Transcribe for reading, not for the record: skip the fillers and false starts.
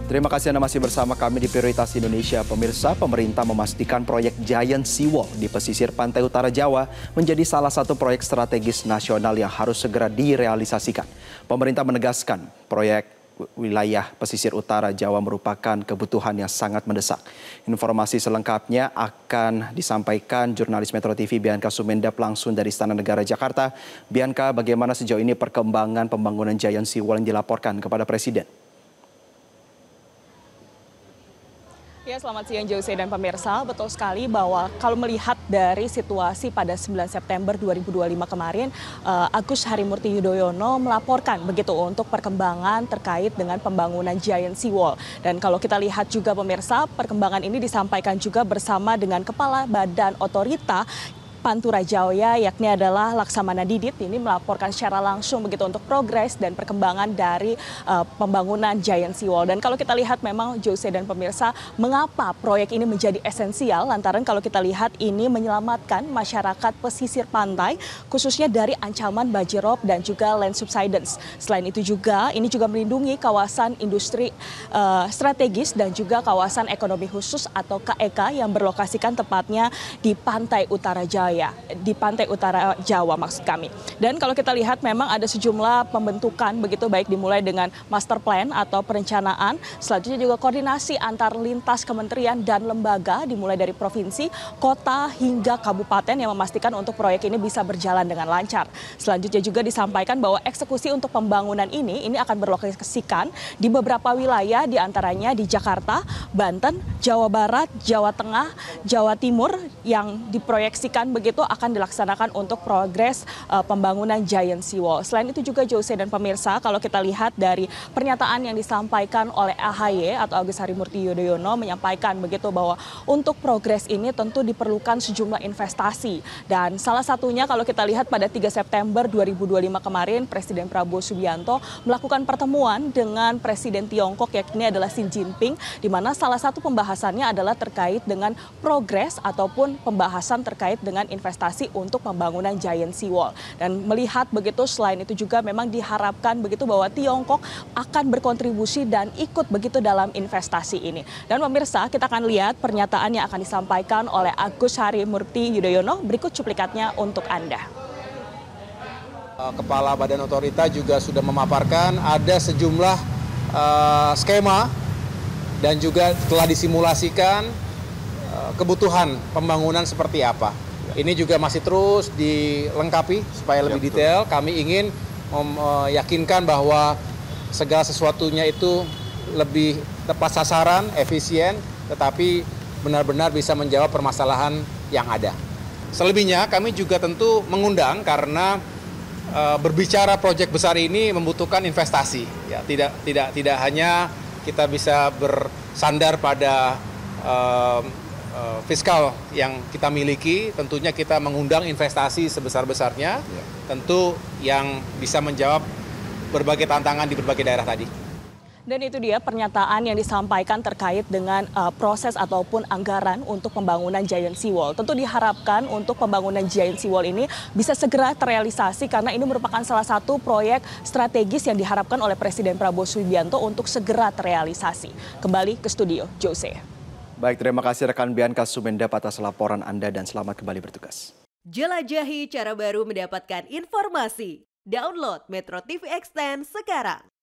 Terima kasih Anda masih bersama kami di Prioritas Indonesia. Pemirsa, pemerintah memastikan proyek Giant Seawall di pesisir pantai utara Jawa menjadi salah satu proyek strategis nasional yang harus segera direalisasikan. Pemerintah menegaskan proyek wilayah pesisir utara Jawa merupakan kebutuhan yang sangat mendesak. Informasi selengkapnya akan disampaikan jurnalis Metro TV Bianca Sumendap langsung dari Istana Negara Jakarta. Bianca, bagaimana sejauh ini perkembangan pembangunan Giant Seawall yang dilaporkan kepada Presiden? Ya, selamat siang Jose dan pemirsa. Betul sekali bahwa kalau melihat dari situasi pada 9 September 2025 kemarin, Agus Harimurti Yudhoyono melaporkan begitu untuk perkembangan terkait dengan pembangunan Giant Seawall. Dan kalau kita lihat juga pemirsa, perkembangan ini disampaikan juga bersama dengan Kepala Badan Otorita Pantura Jaya, yakni adalah Laksamana Didit, ini melaporkan secara langsung begitu untuk progres dan perkembangan dari pembangunan Giant Seawall. Dan kalau kita lihat memang Jose dan pemirsa, mengapa proyek ini menjadi esensial? Lantaran kalau kita lihat ini menyelamatkan masyarakat pesisir pantai, khususnya dari ancaman banjirop dan juga land subsidence. Selain itu juga, ini juga melindungi kawasan industri strategis dan juga kawasan ekonomi khusus atau KEK yang berlokasikan tepatnya di pantai utara Jaya. Di pantai utara Jawa maksud kami. Dan kalau kita lihat memang ada sejumlah pembentukan begitu, baik dimulai dengan master plan atau perencanaan, selanjutnya juga koordinasi antar lintas kementerian dan lembaga dimulai dari provinsi, kota hingga kabupaten yang memastikan untuk proyek ini bisa berjalan dengan lancar. Selanjutnya juga disampaikan bahwa eksekusi untuk pembangunan ini akan berlokasikan di beberapa wilayah, diantaranya di Jakarta, Banten, Jawa Barat, Jawa Tengah, Jawa Timur yang diproyeksikan begitu akan dilaksanakan untuk progres pembangunan Giant Seawall. Selain itu juga Jose dan pemirsa, kalau kita lihat dari pernyataan yang disampaikan oleh AHY atau Agus Harimurti Yudhoyono menyampaikan begitu bahwa untuk progres ini tentu diperlukan sejumlah investasi. Dan salah satunya kalau kita lihat pada 3 September 2025 kemarin, Presiden Prabowo Subianto melakukan pertemuan dengan Presiden Tiongkok yakni adalah Xi Jinping, di mana salah satu pembahasannya adalah terkait dengan progres ataupun pembahasan terkait dengan investasi untuk pembangunan Giant Seawall. Dan melihat begitu, selain itu juga memang diharapkan begitu bahwa Tiongkok akan berkontribusi dan ikut begitu dalam investasi ini. Dan pemirsa, kita akan lihat pernyataan yang akan disampaikan oleh Agus Harimurti Yudhoyono. Berikut cuplikannya untuk Anda. Kepala Badan Otorita juga sudah memaparkan ada sejumlah skema dan juga telah disimulasikan kebutuhan pembangunan seperti apa. Ini juga masih terus dilengkapi supaya lebih detail. Kami ingin meyakinkan bahwa segala sesuatunya itu lebih tepat sasaran, efisien, tetapi benar-benar bisa menjawab permasalahan yang ada. Selebihnya kami juga tentu mengundang karena berbicara proyek besar ini membutuhkan investasi. Ya, tidak hanya kita bisa bersandar pada fiskal yang kita miliki, tentunya kita mengundang investasi sebesar-besarnya, tentu yang bisa menjawab berbagai tantangan di berbagai daerah tadi. Dan itu dia pernyataan yang disampaikan terkait dengan proses ataupun anggaran untuk pembangunan Giant Seawall. Tentu diharapkan untuk pembangunan Giant Seawall ini bisa segera terrealisasi karena ini merupakan salah satu proyek strategis yang diharapkan oleh Presiden Prabowo Subianto untuk segera terrealisasi. Kembali ke studio, Jose. Baik, terima kasih rekan Bianca Sumendap atas laporan Anda dan selamat kembali bertugas. Jelajahi cara baru mendapatkan informasi. Download Metro TV Extend sekarang.